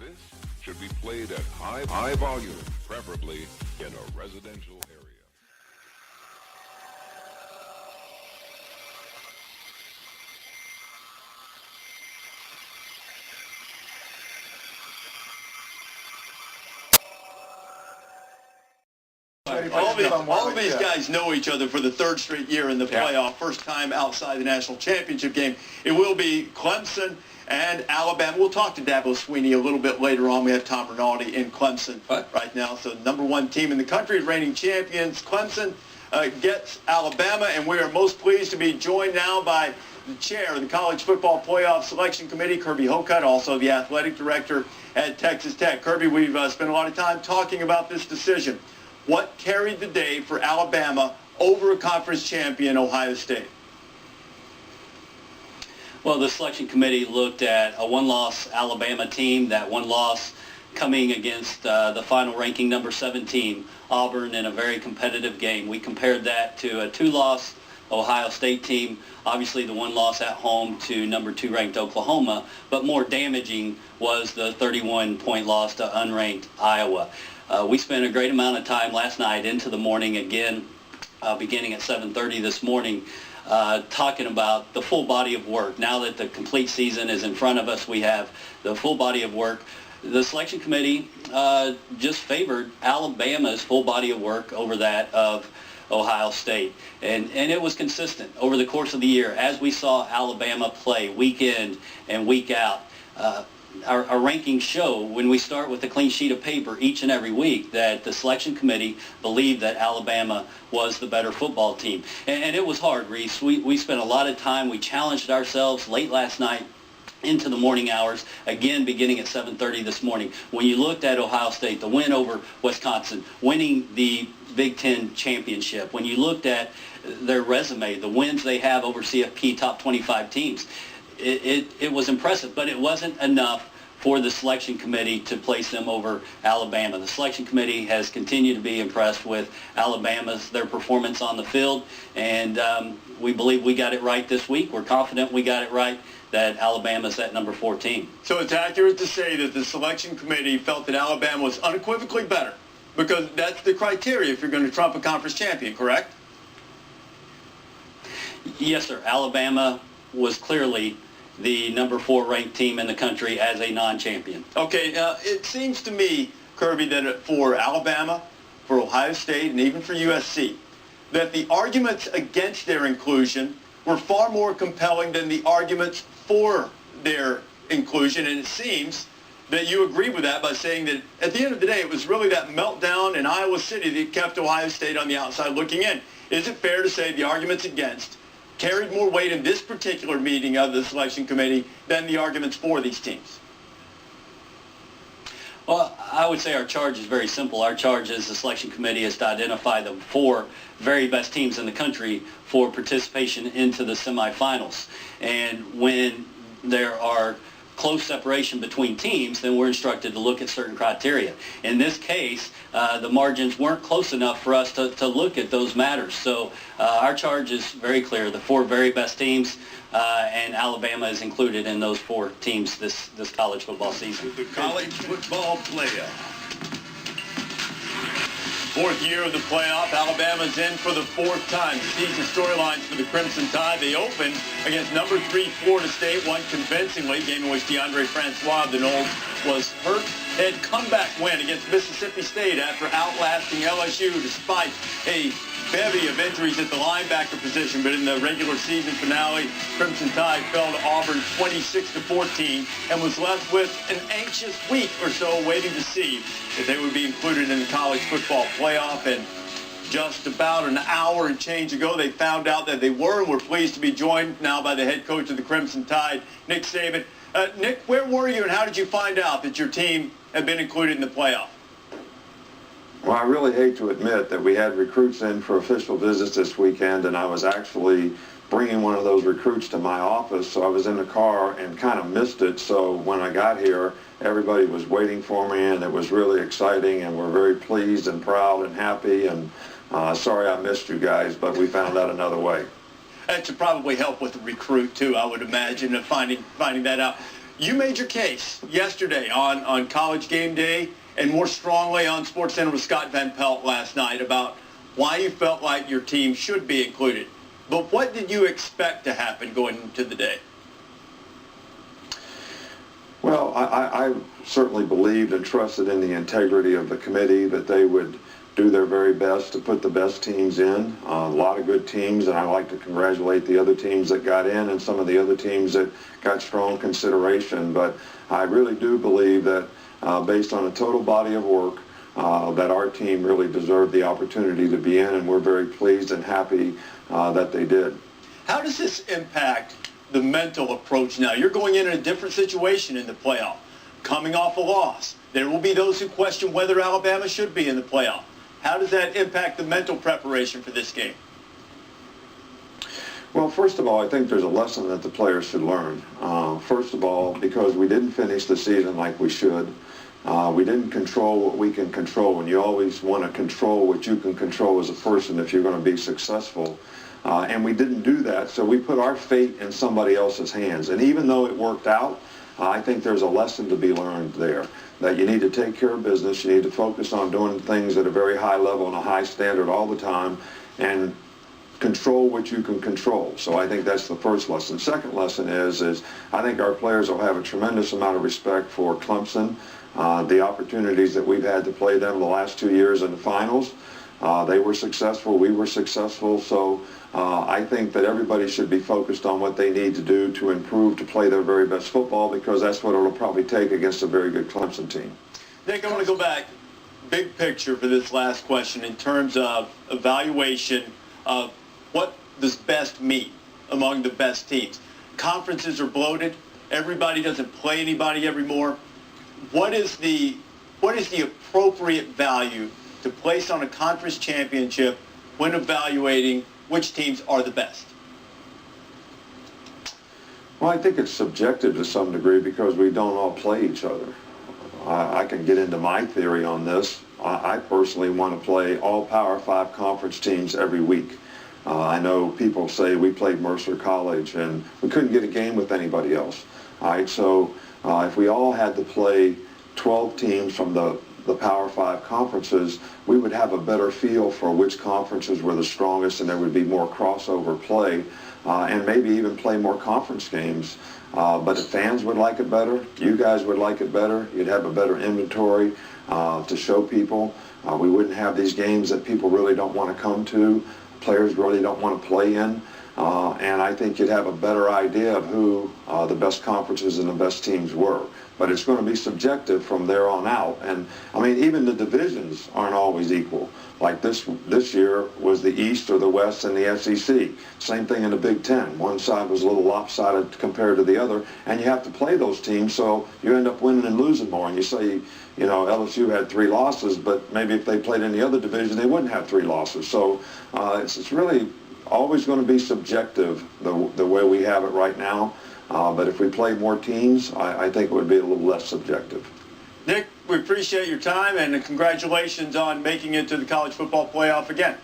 This should be played at high volume, preferably in a residential area. All of these guys know each other for the third straight year in the playoff, first time outside the national championship game. It will be Clemson and Alabama. We'll talk to Dabo Sweeney a little bit later on. We have Tom Rinaldi in Clemson right now. So number one team in the country, reigning champions. Clemson gets Alabama, and we are most pleased to be joined now by the chair of the College Football Playoff Selection Committee, Kirby Hocutt, also the athletic director at Texas Tech. Kirby, we've spent a lot of time talking about this decision. What carried the day for Alabama over a conference champion, Ohio State? Well, the selection committee looked at a one-loss Alabama team, that one loss coming against the final ranking number 17, Auburn, in a very competitive game. We compared that to a two-loss Ohio State team, obviously the one loss at home to number 2 ranked Oklahoma, but more damaging was the 31-point loss to unranked Iowa. We spent a great amount of time last night into the morning, again, beginning at 7:30 this morning, talking about the full body of work. Now that the complete season is in front of us, we have the full body of work. The selection committee just favored Alabama's full body of work over that of Ohio State. And it was consistent over the course of the year as we saw Alabama play week in and week out. Our rankings show, when we start with a clean sheet of paper each and every week, that the selection committee believed that Alabama was the better football team. And it was hard, Reese. We spent a lot of time. We challenged ourselves late last night into the morning hours, again beginning at 7:30 this morning. When you looked at Ohio State, the win over Wisconsin, winning the Big Ten championship, when you looked at their resume, the wins they have over CFP top 25 teams, it was impressive, but it wasn't enough for the selection committee to place them over Alabama. The selection committee has continued to be impressed with their performance on the field, and we believe we got it right this week. We're confident we got it right, that Alabama's at number 14. So it's accurate to say that the selection committee felt that Alabama was unequivocally better, because that's the criteria if you're going to trump a conference champion, correct? Yes, sir. Alabama was clearly the number 4 ranked team in the country as a non-champion. Okay, it seems to me, Kirby, that for Alabama, for Ohio State, and even for USC, that the arguments against their inclusion were far more compelling than the arguments for their inclusion, and it seems that you agree with that by saying that at the end of the day, it was really that meltdown in Iowa City that kept Ohio State on the outside looking in. Is it fair to say the arguments against carried more weight in this particular meeting of the selection committee than the arguments for these teams? Well, I would say our charge is very simple. Our charge as the selection committee is to identify the 4 very best teams in the country for participation into the semifinals. And when there are close separation between teams, then we're instructed to look at certain criteria. In this case, the margins weren't close enough for us to look at those matters. So our charge is very clear. The 4 very best teams, and Alabama is included in those 4 teams this college football season. The college football playoff. 4th year of the playoff. Alabama's in for the 4th time. Season storylines for the Crimson Tide. They opened against number 3 Florida State, won convincingly, game in which DeAndre Francois of the Noles was hurt. They had comeback win against Mississippi State after outlasting LSU despite a bevy of injuries at the linebacker position. But in the regular season finale, Crimson Tide fell to Auburn 26-14 and was left with an anxious week or so waiting to see if they would be included in the college football playoff. And just about an hour and change ago, they found out that they were, and we're pleased to be joined now by the head coach of the Crimson Tide, Nick Saban. Nick, where were you and how did you find out that your team had been included in the playoff? Well, I really hate to admit that we had recruits in for official visits this weekend, and I was actually bringing one of those recruits to my office, so I was in the car and kind of missed it. So when I got here, everybody was waiting for me, and it was really exciting, and we're very pleased and proud and happy, and sorry I missed you guys, but we found out another way. That should probably help with the recruit, too, I would imagine, of finding that out. You made your case yesterday on College Game Day and more strongly on SportsCenter with Scott Van Pelt last night about why you felt like your team should be included. But what did you expect to happen going into the day? Well, I certainly believed and trusted in the integrity of the committee, that they would do their very best to put the best teams in. A lot of good teams, and I like to congratulate the other teams that got in and some of the other teams that got strong consideration. But I really do believe that based on a total body of work, that our team really deserved the opportunity to be in, and we're very pleased and happy that they did. How does this impact the mental approach now? You're going in a different situation in the playoff, coming off a loss. There will be those who question whether Alabama should be in the playoff. How does that impact the mental preparation for this game? Well, first of all, I think there's a lesson that the players should learn. First of all, because we didn't finish the season like we should. We didn't control what we can control, and you always want to control what you can control as a person if you're going to be successful. And we didn't do that, so we put our fate in somebody else's hands. And even though it worked out, I think there's a lesson to be learned there, that you need to take care of business, you need to focus on doing things at a very high level and a high standard all the time, and control what you can control. So I think that's the first lesson. Second lesson is I think our players will have a tremendous amount of respect for Clemson, the opportunities that we've had to play them the last 2 years in the finals. They were successful, we were successful, so I think that everybody should be focused on what they need to do to improve, to play their very best football, because that's what it'll probably take against a very good Clemson team. Nick, I want to go back, big picture for this last question in terms of evaluation of what does best mean among the best teams. Conferences are bloated. Everybody doesn't play anybody anymore. What is the appropriate value to place on a conference championship when evaluating which teams are the best? Well, I think it's subjective to some degree because we don't all play each other. I can get into my theory on this. I personally want to play all Power 5 conference teams every week. I know people say we played Mercer College and we couldn't get a game with anybody else. All right, so if we all had to play 12 teams from the Power 5 conferences, we would have a better feel for which conferences were the strongest, and there would be more crossover play, and maybe even play more conference games. But the fans would like it better. You guys would like it better. You'd have a better inventory to show people. We wouldn't have these games that people really don't want to come to, players really don't want to play in. And I think you'd have a better idea of who the best conferences and the best teams were. But it's going to be subjective from there on out. And, I mean, even the divisions aren't always equal. Like this year was the East or the West and the SEC. Same thing in the Big Ten. One side was a little lopsided compared to the other, and you have to play those teams, so you end up winning and losing more. And you say, you know, LSU had 3 losses, but maybe if they played in the other division, they wouldn't have 3 losses. So it's really always going to be subjective the way we have it right now. But if we play more teams, I think it would be a little less subjective. Nick, we appreciate your time, and congratulations on making it to the college football playoff again.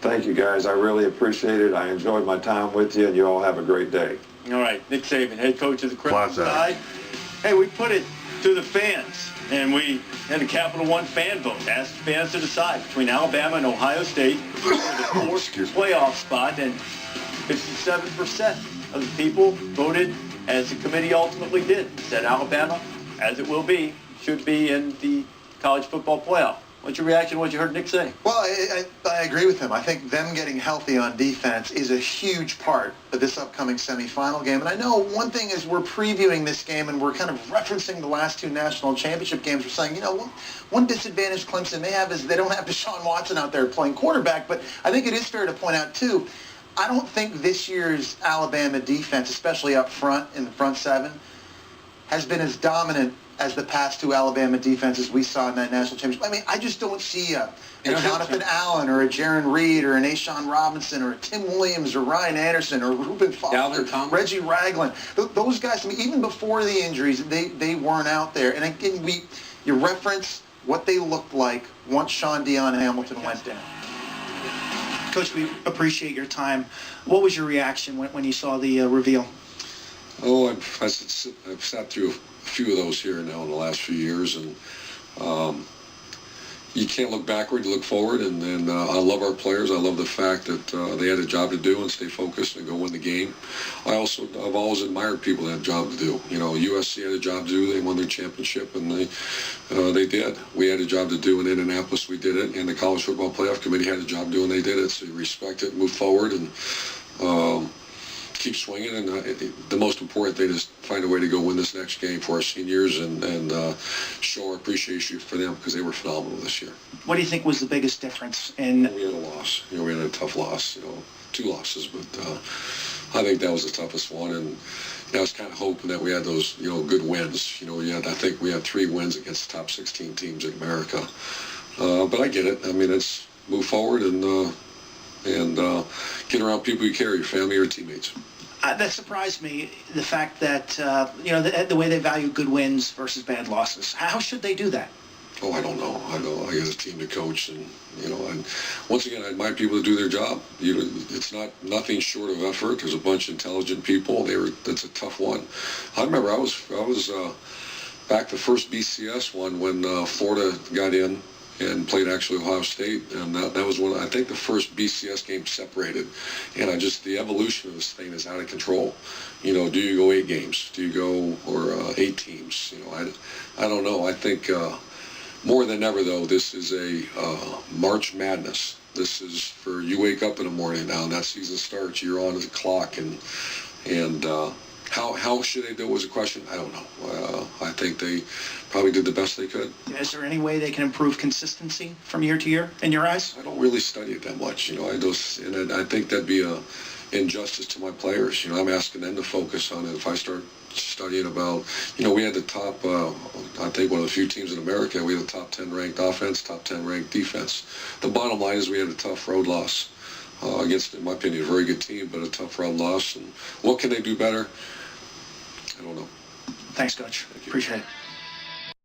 Thank you, guys. I really appreciate it. I enjoyed my time with you, and you all have a great day. All right, Nick Saban, head coach of the Crimson Tide. Hey, we put it to the fans, and we had a Capital One fan vote. Asked fans to decide between Alabama and Ohio State for the 4th playoff spot, and 57% of the people voted as the committee ultimately did. Said Alabama, as it will be, should be in the college football playoff. What's your reaction to what you heard Nick say? Well, I agree with him. I think them getting healthy on defense is a huge part of this upcoming semifinal game. And I know one thing is we're previewing this game and we're kind of referencing the last 2 national championship games. We're saying, you know, one disadvantage Clemson may have is they don't have Deshaun Watson out there playing quarterback. But I think it is fair to point out, too, I don't think this year's Alabama defense, especially up front in the front 7, has been as dominant as the past 2 Alabama defenses we saw in that national championship. I mean, I just don't see a Jonathan Allen or a Jaron Reed or an Ashawn Robinson or a Tim Williams or Ryan Anderson or Reuben Foster, Reggie Ragland. Those guys, I mean, even before the injuries, they weren't out there. And again, you reference what they looked like once Sean Dion Hamilton went down. Coach, we appreciate your time. What was your reaction when you saw the reveal? Oh, I've sat through a few of those here now in the last few years, and you can't look backward, you look forward, and I love our players. I love the fact that they had a job to do and stay focused and go win the game. I've always admired people that had a job to do. You know, USC had a job to do. They won their championship, and they did. We had a job to do in Indianapolis. We did it, and the College Football Playoff Committee had a job to do, and they did it. So you respect it, move forward, and keep swinging. And the most important thing is find a way to go win this next game for our seniors and show our appreciation for them because they were phenomenal this year. What do you think was the biggest difference in? We had a loss. You know, we had a tough loss. You know, 2 losses, but I think that was the toughest one. And I was kind of hoping that we had those, you know, good wins. You know, I think we had 3 wins against the top 16 teams in America. But I get it. I mean, it's move forward and get around people you care, your family or teammates. That surprised me, the fact that, you know, the way they value good wins versus bad losses. How should they do that? Oh, I don't know. I got a team to coach, and, you know, and once again, I admire people to do their job. It's nothing short of effort. There's a bunch of intelligent people. That's a tough one. I remember I was back the first BCS one when Florida got in and played actually Ohio State, and that was I think the first BCS game separated, and the evolution of this thing is out of control. You know, do you go 8 games? Do you go, or 8 teams? You know, I don't know. I think more than ever, though, this is a March Madness. This is for you wake up in the morning now, and that season starts, you're on the clock, and how should they do it was a question. I don't know. I think they probably did the best they could. Is there any way they can improve consistency from year to year, in your eyes? I don't really study it that much. You know, I think that'd be a injustice to my players. You know, I'm asking them to focus on it. If I start studying about, you know, we had the top, I think one of the few teams in America, we had the top 10 ranked offense, top 10 ranked defense. The bottom line is we had a tough road loss against, in my opinion, a very good team, but a tough road loss. And what can they do better? I don't know. Thanks, Coach. Appreciate it.